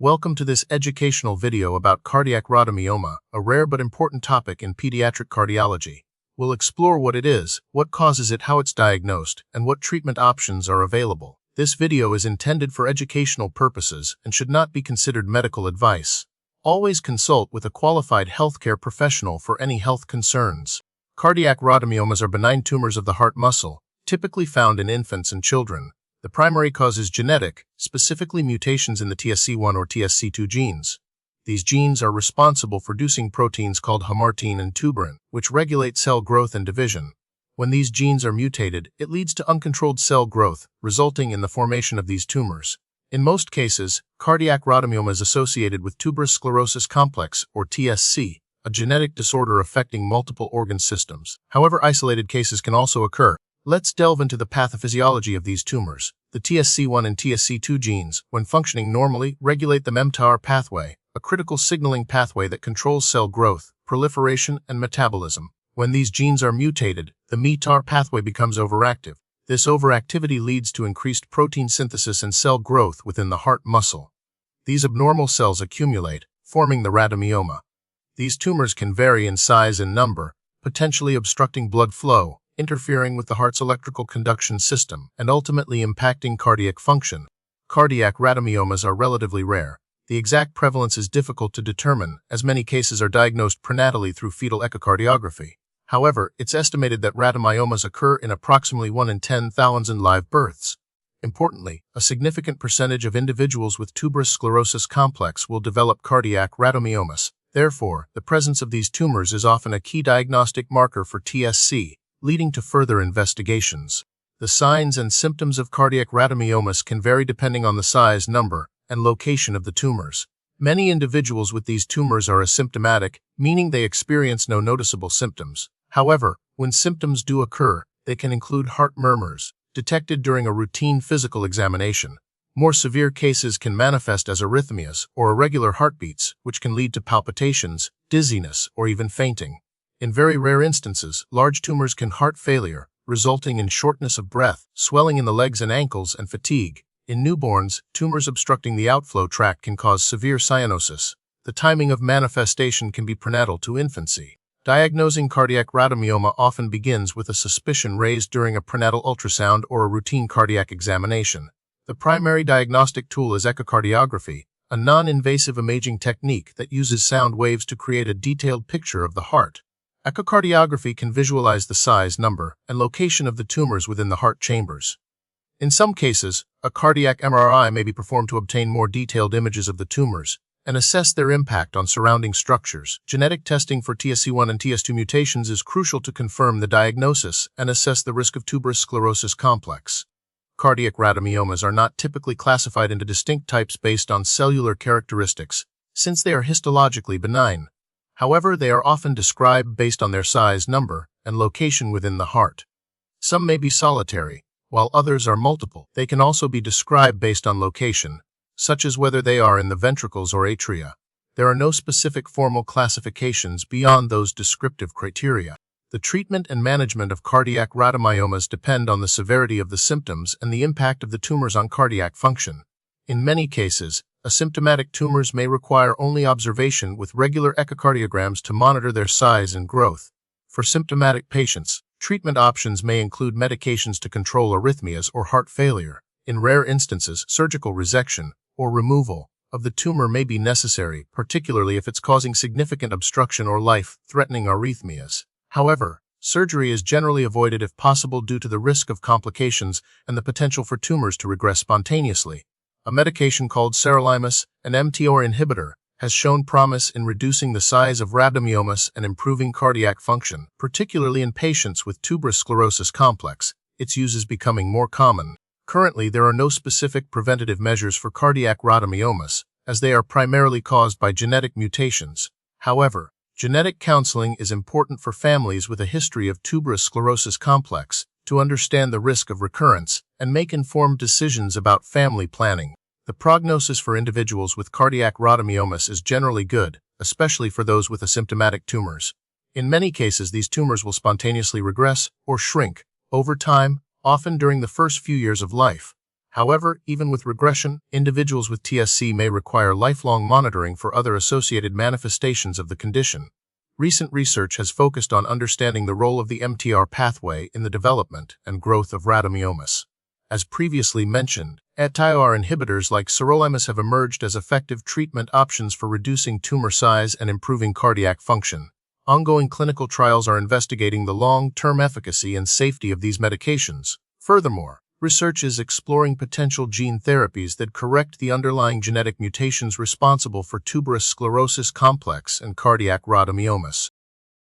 Welcome to this educational video about cardiac rhabdomyoma, a rare but important topic in pediatric cardiology. We'll explore what it is, what causes it, how it's diagnosed, and what treatment options are available. This video is intended for educational purposes and should not be considered medical advice. Always consult with a qualified healthcare professional for any health concerns. Cardiac rhabdomyomas are benign tumors of the heart muscle, typically found in infants and children. The primary cause is genetic, specifically mutations in the TSC1 or TSC2 genes. These genes are responsible for producing proteins called hamartine and tuberin, which regulate cell growth and division. When these genes are mutated, it leads to uncontrolled cell growth, resulting in the formation of these tumors. In most cases, cardiac rhabdomyoma is associated with tuberous sclerosis complex, or TSC, a genetic disorder affecting multiple organ systems. However, isolated cases can also occur. Let's delve into the pathophysiology of these tumors. The TSC1 and TSC2 genes, when functioning normally, regulate the mTOR pathway, a critical signaling pathway that controls cell growth, proliferation, and metabolism. When these genes are mutated, the mTOR pathway becomes overactive. This overactivity leads to increased protein synthesis and cell growth within the heart muscle. These abnormal cells accumulate, forming the rhabdomyoma. These tumors can vary in size and number, potentially obstructing blood flow, interfering with the heart's electrical conduction system, and ultimately impacting cardiac function. Cardiac rhabdomyomas are relatively rare. The exact prevalence is difficult to determine, as many cases are diagnosed prenatally through fetal echocardiography. However, it's estimated that rhabdomyomas occur in approximately 1 in 10,000 live births. Importantly, a significant percentage of individuals with tuberous sclerosis complex will develop cardiac rhabdomyomas. Therefore, the presence of these tumors is often a key diagnostic marker for TSC, leading to further investigations. The signs and symptoms of cardiac rhabdomyomas can vary depending on the size, number, and location of the tumors. Many individuals with these tumors are asymptomatic, meaning they experience no noticeable symptoms. However, when symptoms do occur, they can include heart murmurs, detected during a routine physical examination. More severe cases can manifest as arrhythmias or irregular heartbeats, which can lead to palpitations, dizziness, or even fainting. In very rare instances, large tumors can heart failure, resulting in shortness of breath, swelling in the legs and ankles, and fatigue. In newborns, tumors obstructing the outflow tract can cause severe cyanosis. The timing of manifestation can be prenatal to infancy. Diagnosing cardiac rhabdomyoma often begins with a suspicion raised during a prenatal ultrasound or a routine cardiac examination. The primary diagnostic tool is echocardiography, a non-invasive imaging technique that uses sound waves to create a detailed picture of the heart. Echocardiography can visualize the size, number, and location of the tumors within the heart chambers. In some cases, a cardiac MRI may be performed to obtain more detailed images of the tumors and assess their impact on surrounding structures. Genetic testing for TSC1 and TS2 mutations is crucial to confirm the diagnosis and assess the risk of tuberous sclerosis complex. Cardiac rhabdomyomas are not typically classified into distinct types based on cellular characteristics, since they are histologically benign. However, they are often described based on their size, number, and location within the heart. Some may be solitary, while others are multiple. They can also be described based on location, such as whether they are in the ventricles or atria. There are no specific formal classifications beyond those descriptive criteria. The treatment and management of cardiac rhabdomyomas depend on the severity of the symptoms and the impact of the tumors on cardiac function. In many cases, asymptomatic tumors may require only observation with regular echocardiograms to monitor their size and growth. For symptomatic patients, treatment options may include medications to control arrhythmias or heart failure. In rare instances, surgical resection or removal of the tumor may be necessary, particularly if it's causing significant obstruction or life-threatening arrhythmias. However, surgery is generally avoided if possible due to the risk of complications and the potential for tumors to regress spontaneously. A medication called sirolimus, an mTOR inhibitor, has shown promise in reducing the size of rhabdomyomas and improving cardiac function, particularly in patients with tuberous sclerosis complex. Its use is becoming more common. Currently, there are no specific preventative measures for cardiac rhabdomyomas, as they are primarily caused by genetic mutations. However, genetic counseling is important for families with a history of tuberous sclerosis complex to understand the risk of recurrence and make informed decisions about family planning. The prognosis for individuals with cardiac rhabdomyomas is generally good, especially for those with asymptomatic tumors. In many cases, these tumors will spontaneously regress or shrink over time, often during the first few years of life. However, even with regression, individuals with TSC may require lifelong monitoring for other associated manifestations of the condition. Recent research has focused on understanding the role of the MTR pathway in the development and growth of rhabdomyomas. As previously mentioned, anti-R inhibitors like sirolimus have emerged as effective treatment options for reducing tumor size and improving cardiac function. Ongoing clinical trials are investigating the long-term efficacy and safety of these medications. Furthermore, research is exploring potential gene therapies that correct the underlying genetic mutations responsible for tuberous sclerosis complex and cardiac rhabdomyomas.